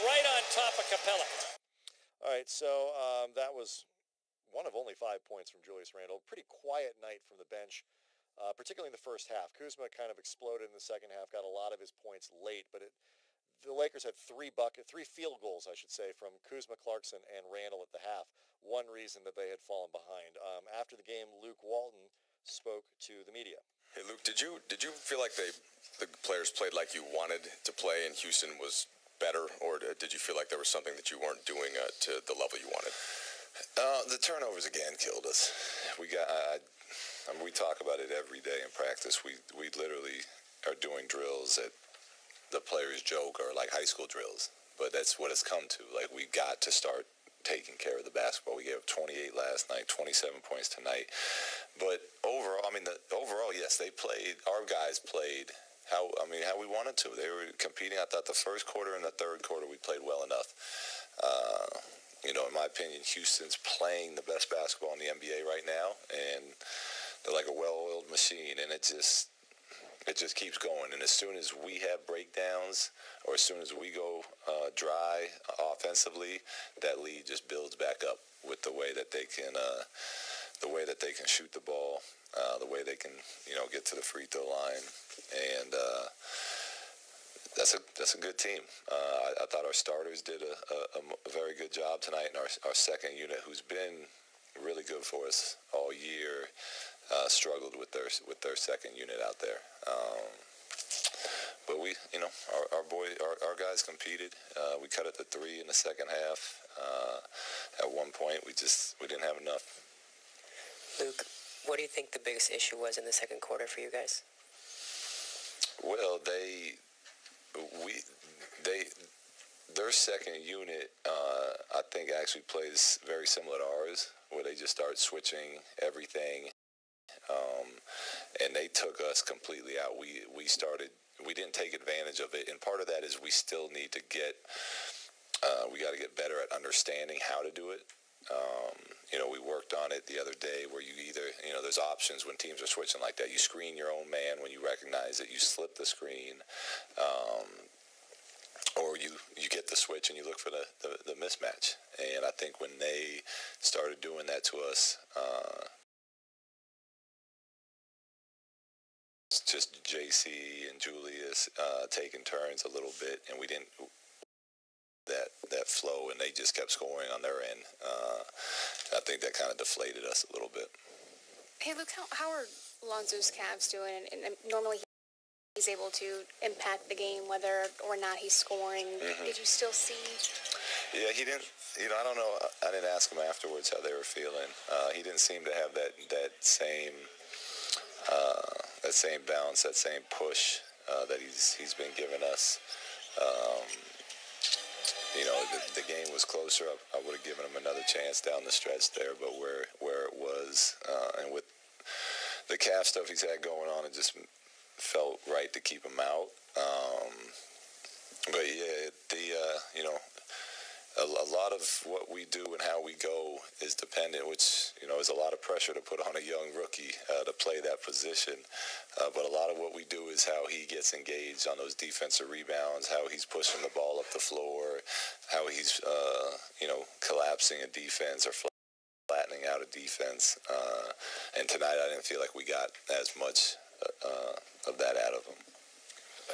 right on top of Capella. All right, so that was one of only 5 points from Julius Randle. Pretty quiet night from the bench, particularly in the first half. Kuzma kind of exploded in the second half, got a lot of his points late, but the Lakers had three field goals, I should say, from Kuzma, Clarkson, and Randle at the half. One reason that they had fallen behind. After the game, Luke Walton spoke to the media. Hey, Luke, did you feel like the players played like you wanted to play and Houston was better, or did you feel like there was something that you weren't doing to the level you wanted? The turnovers again killed us. We talk about it every day in practice. We literally are doing drills that the players joke are like high school drills, but that's what it's come to. Like, we got to start taking care of the basketball. We gave up 28 last night, 27 points tonight. But overall, yes, they played. Our guys played how we wanted to. They were competing. I thought the first quarter and the third quarter we played well enough. In my opinion, Houston's playing the best basketball in the NBA right now, and they're like a well-oiled machine, and it just keeps going. And as soon as we have breakdowns, or as soon as we go dry offensively, that lead just builds back up with the way that they can shoot the ball, the way they can get to the free throw line, and that's a good team. I thought our starters did a very good job tonight, and our second unit, who's been really good for us all year, struggled with their second unit out there. But we, our guys competed. We cut it to 3 in the second half. At one point, we didn't have enough. Luke, what do you think the biggest issue was in the second quarter for you guys? Well, their second unit, I think, actually plays very similar to ours, where they just start switching everything, and they took us completely out. We didn't take advantage of it, and part of that is we still need to we got to get better at understanding how to do it. We worked on it the other day where you either, there's options when teams are switching like that. You screen your own man when you recognize it. You slip the screen, or you get the switch and you look for the mismatch. And I think when they started doing that to us, it's just JC and Julius taking turns a little bit, and we didn't that flow, and they just kept scoring on their end. I think that kind of deflated us a little bit. Hey, Luke, how are Lonzo's Cavs doing? And normally he's able to impact the game whether or not he's scoring. Mm-hmm. Did you still see? Yeah, he didn't. I don't know. I didn't ask him afterwards how they were feeling. He didn't seem to have that same bounce, that same push that he's been giving us. The game was closer. I would have given him another chance down the stretch there, but where it was, and with the calf stuff he's had going on, it just felt right to keep him out. But yeah, a lot of what we do and how we go is dependent, which, is a lot of pressure to put on a young rookie to play that position. But a lot of what we do is how he gets engaged on those defensive rebounds, how he's pushing the ball up the floor, how he's, collapsing a defense or flattening out a defense. And tonight I didn't feel like we got as much of that out of him.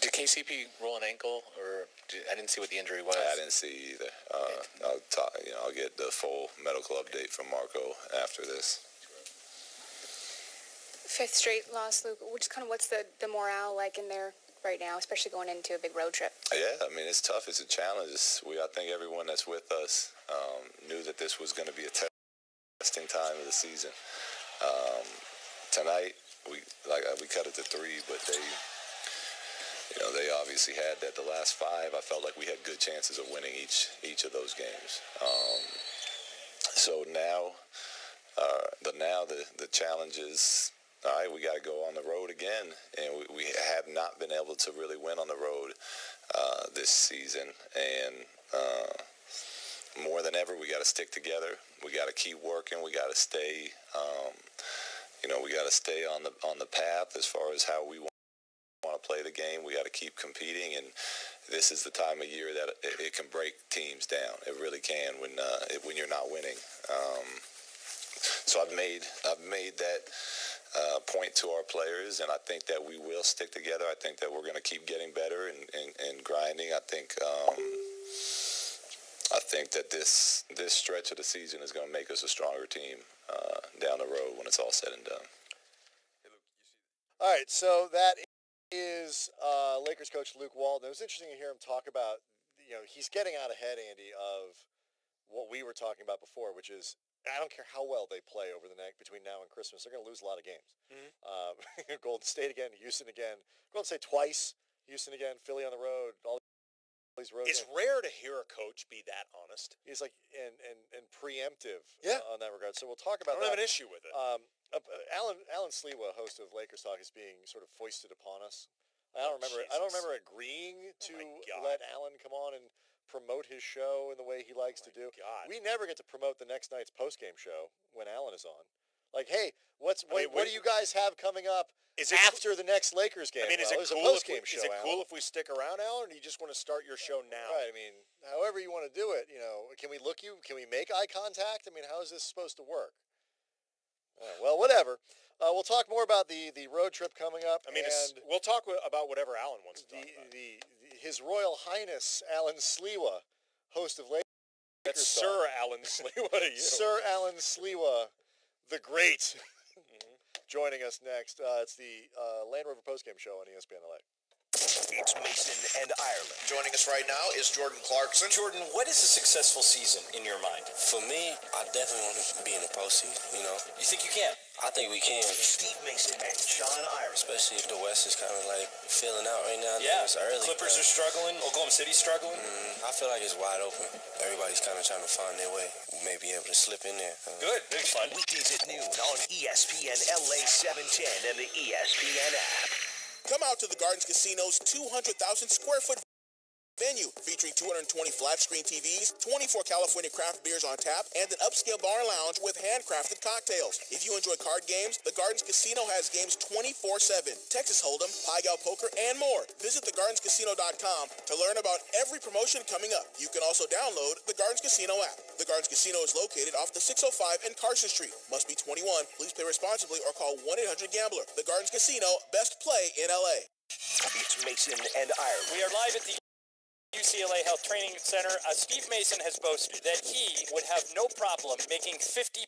Did KCP roll an ankle, or I didn't see what the injury was? I didn't see either. I'll get the full medical update from Marco after this. Fifth straight loss, Luke. What's the morale like in there right now, especially going into a big road trip? Yeah, it's tough. It's a challenge. I think everyone that's with us knew that this was going to be a testing time of the season. Tonight, we cut it to 3, but they obviously had that. The last 5, I felt like we had good chances of winning each of those games. So now, the challenge is, all right, we got to go on the road again, and we have not been able to really win on the road this season. And more than ever, we got to stick together. We got to keep working. We got to stay, we got to stay on the path as far as how we want want to play the game. We got to keep competing, and this is the time of year that it can break teams down. It really can when you're not winning. So I've made that point to our players, and I think that we will stick together. I think that we're going to keep getting better and grinding. I think that this stretch of the season is going to make us a stronger team down the road when it's all said and done. All right, so that is Lakers coach Luke Walton. It was interesting to hear him talk about, he's getting out ahead, Andy, of what we were talking about before, which is I don't care how well they play over the next between now and Christmas, they're going to lose a lot of games. Mm-hmm. Golden State again, Houston again, Golden State twice, Houston again, Philly on the road, all these road It's games. rare to hear a coach be that honest. He's like and preemptive on that regard. So we'll talk I about don't that. have an issue with it. Alan Sliwa, host of Lakers Talk, is being sort of foisted upon us. I don't remember agreeing to let Alan come on and promote his show in the way he likes to do. God. We never get to promote the next night's postgame show when Alan is on. Like, hey, what do you guys have coming up after the next Lakers game? I mean, is it cool if we stick around, Alan, or do you just want to start your show now? Right. I mean, however you want to do it. Can we look you? Can we make eye contact? I mean, how is this supposed to work? Well, whatever. We'll talk more about the road trip coming up. I mean, we'll talk about whatever Alan wants to talk about. His Royal Highness Alan Sliwa, host of Lakers That's Talk. Sir Alan Sliwa to you. Sir Alan Sliwa, the Great, joining us next. It's the Land Rover postgame show on ESPN LA. It's Mason and Ireland. Joining us right now is Jordan Clarkson. Jordan, what is a successful season in your mind? For me, I definitely want to be in the postseason, You think you can? I think we can. Steve Mason and John Ireland. Especially if the West is kind of like filling out right now. Yeah, it's early. Clippers are struggling. Oklahoma City's struggling. I feel like it's wide open. Everybody's kind of trying to find their way. We may be able to slip in there. Good. Big fun. Weekdays at noon on ESPN LA 710 and the ESPN app. Come out to the Gardens Casino's 200,000 square foot venue featuring 220 flat screen TVs, 24 California craft beers on tap, and an upscale bar and lounge with handcrafted cocktails. If you enjoy card games, the Gardens Casino has games 24/7, Texas Hold'em, Pai Gow Poker, and more. Visit thegardenscasino.com to learn about every promotion coming up. You can also download the Gardens Casino app. The Gardens Casino is located off the 605 and Carson Street. Must be 21. Please pay responsibly or call 1-800-GAMBLER. The Gardens Casino, best play in LA. It's Mason and Ireland. We are live at the UCLA Health Training Center. Steve Mason has boasted that he would have no problem making 50%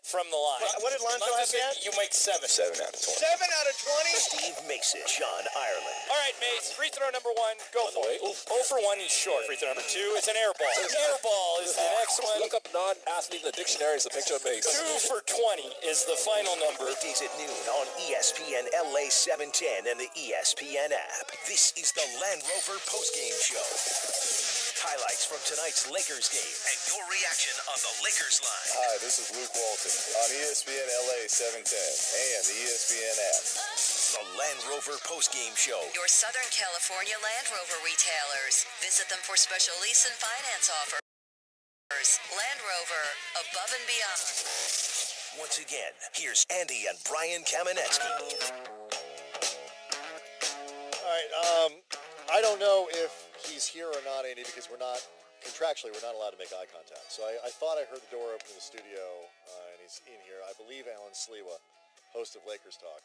from the line. What did Lonzo have yet? You make 7. 7 out of 20. 7 out of 20? Steve Mason, John Ireland. All right, Mace. Free throw number 1. Go for it. 0 for 1. He's short. Free throw number 2 is an air ball. Air ball is the next one. Look up non-athlete in the dictionary. It's a picture of Mace. 2 for 20 is the final number. Weekdays at noon on ESPN LA 710 and the ESPN app. This is the Land Rover postgame show. Highlights from tonight's Lakers game and your reaction on the Lakers line. Hi, this is Luke Walton on ESPN LA 710 and the ESPN app. The Land Rover postgame show. Your Southern California Land Rover retailers. Visit them for special lease and finance offers. Land Rover, above and beyond. Once again, here's Andy and Brian Kamenetsky. All right, I don't know if he's here or not, Andy, because we're not allowed to make eye contact. So I thought I heard the door open in the studio, and he's in here. I believe Alan Sliwa, host of Lakers Talk,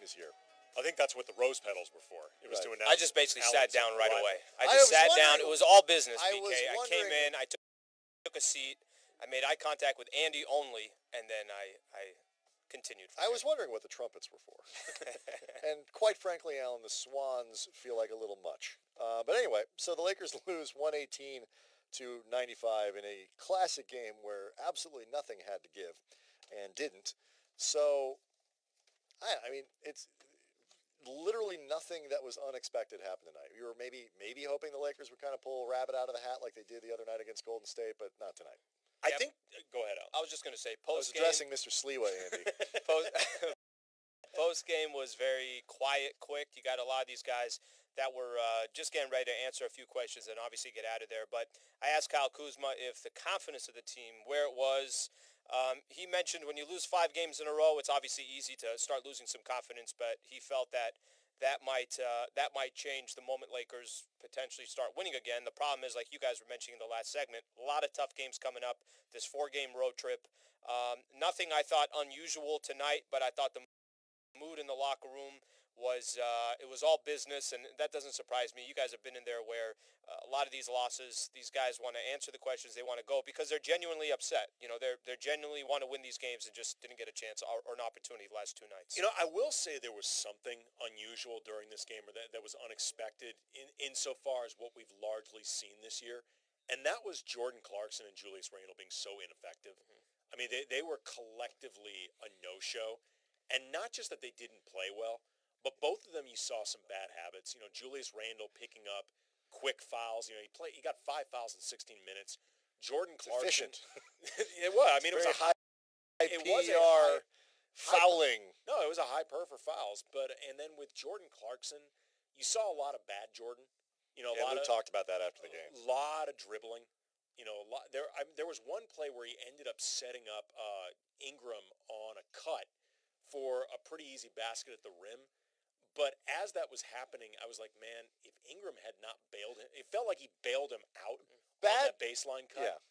is here. I think that's what the rose petals were for. It was to announce. I just basically sat down right away. I was sat down. wondering- It was all business, I BK. was I came wondering- in. I took a seat. I made eye contact with Andy only, and then I continued. I was wondering what the trumpets were for. And quite frankly, Alan, the Swans feel like a little much. But anyway, so the Lakers lose 118-95 in a classic game where absolutely nothing had to give and didn't. So, I mean, it's literally nothing that was unexpected happened tonight. We were maybe hoping the Lakers would kind of pull a rabbit out of the hat like they did the other night against Golden State, but not tonight. I think. Go ahead, Al. I was just going to say I was post game. addressing Mr. Sliwa, Andy. Post game was very quiet, quick. You got a lot of these guys that were just getting ready to answer a few questions and obviously get out of there. But I asked Kyle Kuzma if the confidence of the team, where it was. He mentioned when you lose 5 games in a row, it's obviously easy to start losing some confidence, but he felt that that might change the moment Lakers potentially start winning again. The problem is, like you guys were mentioning in the last segment, a lot of tough games coming up. This 4-game road trip. Nothing I thought unusual tonight, but I thought the mood in the locker room was it was all business, and that doesn't surprise me. You guys have been in there where a lot of these losses, these guys want to answer the questions, they want to go because they're genuinely upset. You know, they're genuinely want to win these games and just didn't get a chance or an opportunity the last 2 nights. You know, I will say there was something unusual during this game, or that was unexpected insofar as what we've largely seen this year, and that was Jordan Clarkson and Julius Randle being so ineffective. I mean, they were collectively a no-show, and not just that they didn't play well, but both of them, you saw some bad habits. You know, Julius Randle picking up quick fouls. You know, he got 5 fouls in 16 minutes. Jordan Clarkson. Efficient. It was. I mean, it was a high PR fouling. No, it was a high per for fouls. And then with Jordan Clarkson, you saw a lot of bad Jordan. You know, Luke talked about that after the game. A lot of dribbling. You know, there was one play where he ended up setting up Ingram on a cut for a pretty easy basket at the rim. But as that was happening, I was like, man, if Ingram had not bailed him, it felt like he bailed him out on that baseline cut. Yeah.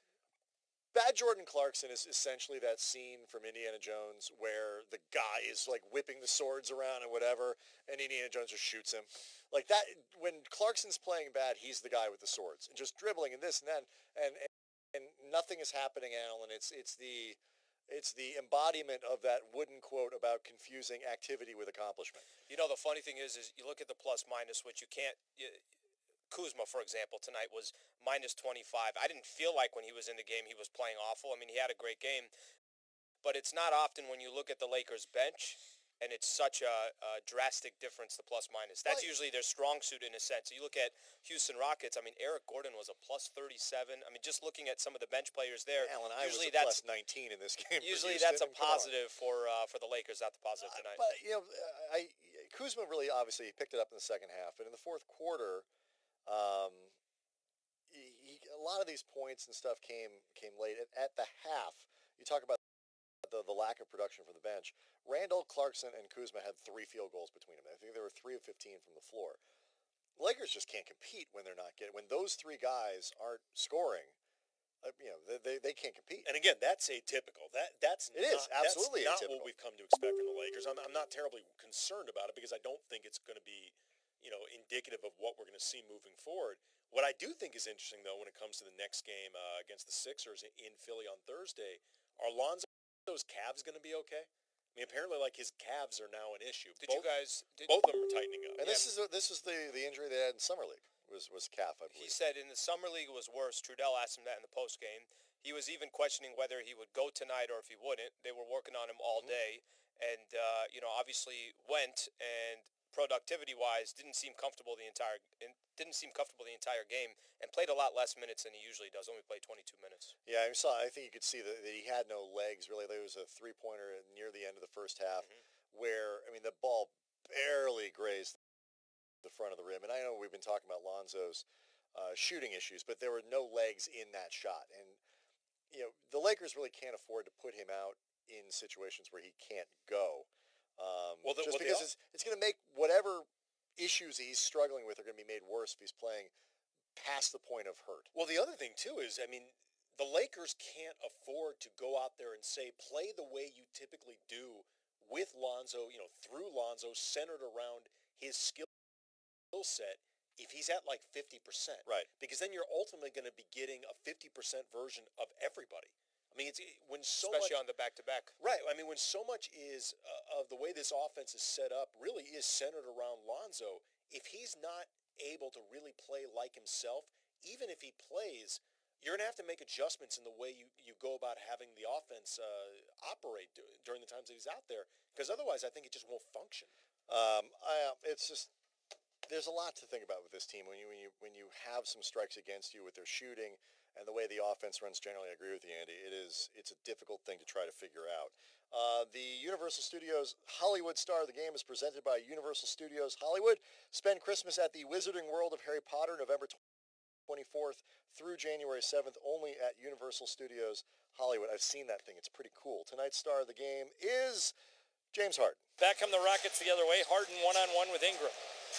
Bad Jordan Clarkson is essentially that scene from Indiana Jones where the guy is like whipping the swords around and whatever, and Indiana Jones just shoots him. Like that, when Clarkson's playing bad, he's the guy with the swords and just dribbling and this and that, and nothing is happening, Alan. It's the embodiment of that wooden quote about confusing activity with accomplishment. You know, the funny thing is you look at the plus minus, which you can't. Kuzma, for example, tonight was minus 25. I didn't feel like when he was in the game he was playing awful. I mean, he had a great game, but it's not often when you look at the Lakers bench and it's such a drastic difference, the plus minus. That's usually their strong suit in a sense. You look at Houston Rockets, I mean, Eric Gordon was a plus 37. I mean, just looking at some of the bench players there. Alan, I usually was a plus 19 in this game. Usually that's a positive for the Lakers, not the positive tonight. But, you know, Kuzma really obviously he picked it up in the second half. But in the fourth quarter, a lot of these points and stuff came late. At the half, you talk about the lack of production from the bench. Randall, Clarkson, and Kuzma had 3 field goals between them. I think they were 3 of 15 from the floor. The Lakers just can't compete when they're not getting when those 3 guys aren't scoring. You know, they can't compete. And again, that's atypical. That's absolutely not atypical. what we've come to expect from the Lakers. I'm not terribly concerned about it because I don't think it's going to be, you know, indicative of what we're going to see moving forward. What I do think is interesting, though, when it comes to the next game against the Sixers in Philly on Thursday, are Lonzo's calves going to be okay? I mean, apparently, like, his calves are now an issue. Both of them are tightening up. And this is the injury they had in Summer League was calf, I believe. He said in the Summer League it was worse. Trudell asked him that in the postgame. He was even questioning whether he would go tonight or if he wouldn't. They were working on him all day, and you know, obviously went and productivity-wise didn't seem comfortable the entire game, and played a lot less minutes than he usually does. Only played 22 minutes. Yeah, I think you could see that he had no legs really. There was a 3-pointer near the end of the first half where I mean the ball barely grazed the front of the rim. And I know we've been talking about Lonzo's shooting issues, but there were no legs in that shot. And you know the Lakers really can't afford to put him out in situations where he can't go. Because it's going to make whatever issues he's struggling with are going to be made worse if he's playing past the point of hurt. Well, the other thing, too, is, I mean, the Lakers can't afford to go out there and say, play the way you typically do with Lonzo, you know, through Lonzo, centered around his skill set if he's at like 50%. Right. Because then you're ultimately going to be getting a 50% version of everybody. I mean, especially on the back-to-back. Right. I mean, when so much is of the way this offense is set up really is centered around Lonzo, if he's not able to really play like himself, even if he plays, you're going to have to make adjustments in the way you go about having the offense operate during the times that he's out there, because otherwise I think it just won't function. It's just there's a lot to think about with this team when you have some strikes against you with their shooting and the way the offense runs generally. I agree with you, Andy. It's a difficult thing to try to figure out. The Universal Studios Hollywood Star of the Game is presented by Universal Studios Hollywood. Spend Christmas at the Wizarding World of Harry Potter, November 24th through January 7th, only at Universal Studios Hollywood. I've seen that thing. It's pretty cool. Tonight's star of the game is James Harden. Back come the Rockets the other way. Harden one-on-one with Ingram.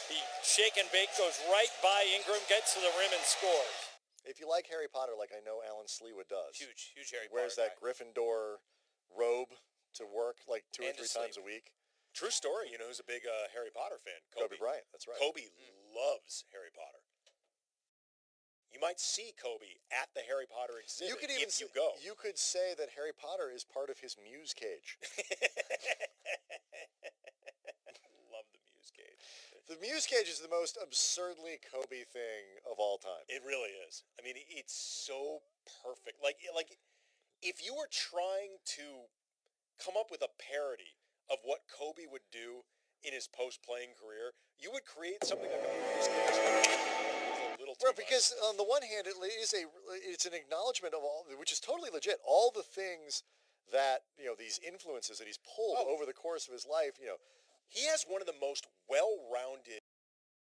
He shake and bake, goes right by Ingram, gets to the rim and scores. If you like Harry Potter, like I know Alan Sleewa does. Huge Harry Potter wears that guy. Gryffindor robe to work like 2 or 3 times a week. True story. You know who's a big Harry Potter fan? Kobe Bryant, that's right. Kobe loves Harry Potter. You might see Kobe at the Harry Potter exhibit if you go. You could say that Harry Potter is part of his muse cage. Love the muse cage. The muse cage is the most absurdly Kobe thing of all time. It really is. I mean, it's so perfect. Like if you were trying to come up with a parody of what Kobe would do in his post-playing career, you would create something like a muse cage. Well, because on the one hand, it's an acknowledgement of all, which is totally legit. All the things that these influences that he's pulled over the course of his life. He has one of the most well-rounded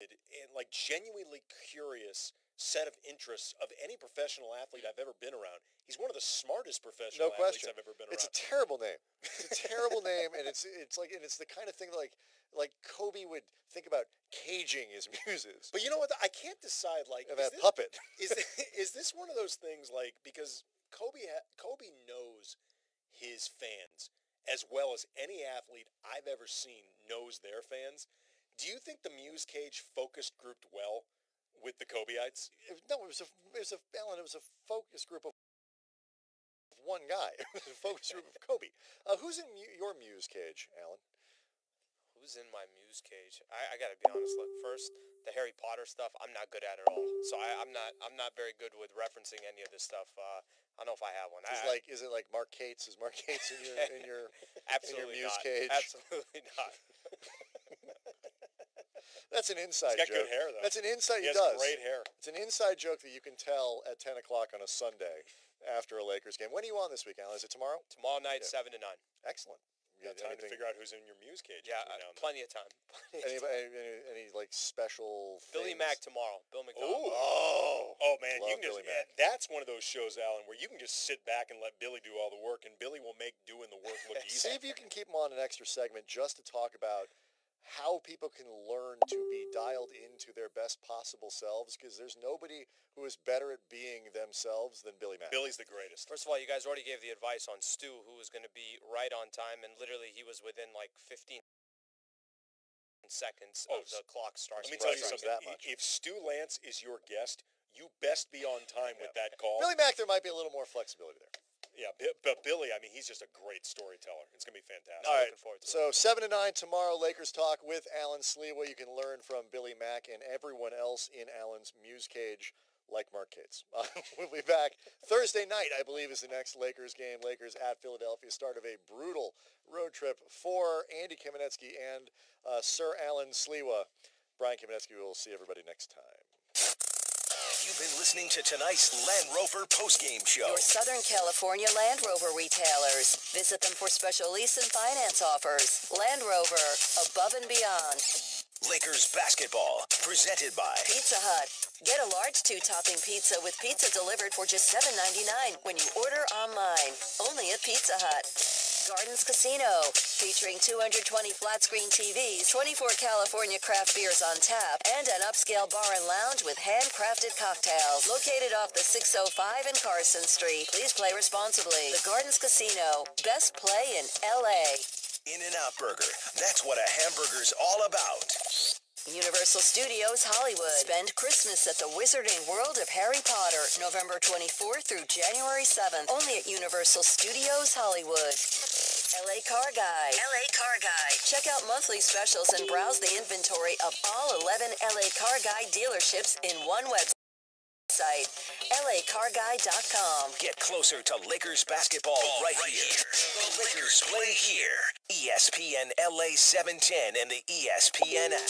and like genuinely curious set of interests of any professional athlete I've ever been around. He's one of the smartest professional athletes I've ever been around. It's a terrible name. It's a terrible name, and it's the kind of thing like Kobe would think about caging his muses. But you know what? I can't decide. Like puppet. Is this one of those things? Like because Kobe knows his fans as well as any athlete I've ever seen knows their fans. Do you think the Muse Cage focused grouped well with the Kobeeites? No, it was a focus group of one guy. It was a focus group of Kobe. Who's in your Muse Cage, Alan? Who's in my Muse Cage? I got to be honest. Look, first, the Harry Potter stuff, I'm not good at it all. So I'm not very good with referencing any of this stuff. I don't know if I have one. Is it like Mark Cates? Is Mark Cates in your Absolutely Muse not. Cage? Absolutely not. That's an inside joke. He's got joke. good hair, though. That's an inside. He He has does. great hair. It's an inside joke that you can tell at 10 o'clock on a Sunday after a Lakers game. When are you on this week, Alan? Is it tomorrow? Tomorrow night, 7 to 9. Excellent. You got time to figure out who's in your Muse Cage. Yeah, plenty of time. Any like special Billy things? Mack tomorrow. Bill McDonald. Oh man, Love you can Billy just, Mack. that's one of those shows, Alan, where you can just sit back and let Billy do all the work, and Billy will make doing the work look easy. See if you can keep him on an extra segment just to talk about how people can learn to be dialed into their best possible selves, because there's nobody who is better at being themselves than Billy Mack. Billy's the greatest. First of all, you guys already gave the advice on Stu, who was going to be right on time, and literally he was within like 15 seconds of the clock starting. Let me tell you something. If Stu Lance is your guest, you best be on time with that call. Billy Mack, there might be a little more flexibility there. Yeah, but Billy, I mean, he's just a great storyteller. It's going to be fantastic. All right, Looking forward to so 7 to 9 tomorrow, Lakers Talk with Alan Sleewa. You can learn from Billy Mack and everyone else in Alan's Muse Cage, like Mark Cates. We'll be back Thursday night, I believe, is the next Lakers game. Lakers at Philadelphia, start of a brutal road trip for Andy Kamenetsky and Sir Alan Sleewa. Brian Kamenetsky, we'll see everybody next time. You've been listening to tonight's Land Rover postgame show. Your Southern California Land Rover retailers. Visit them for special lease and finance offers. Land Rover, above and beyond. Lakers basketball, presented by Pizza Hut. Get a large 2-topping pizza with pizza delivered for just $7.99 when you order online. Only at Pizza Hut. Gardens Casino, featuring 220 flat-screen TVs, 24 California craft beers on tap, and an upscale bar and lounge with handcrafted cocktails. Located off the 605 and Carson Street. Please play responsibly. The Gardens Casino, best play in L.A. In-N-Out Burger. That's what a hamburger's all about. Universal Studios Hollywood. Spend Christmas at the Wizarding World of Harry Potter, November 24th through January 7th. Only at Universal Studios Hollywood. LA Car Guide. LA Car Guide. Check out monthly specials and browse the inventory of all 11 LA Car Guide dealerships in one website. LACarGuide.com. Get closer to Lakers basketball right here. The Lakers play here. ESPN LA 710 and the ESPN app.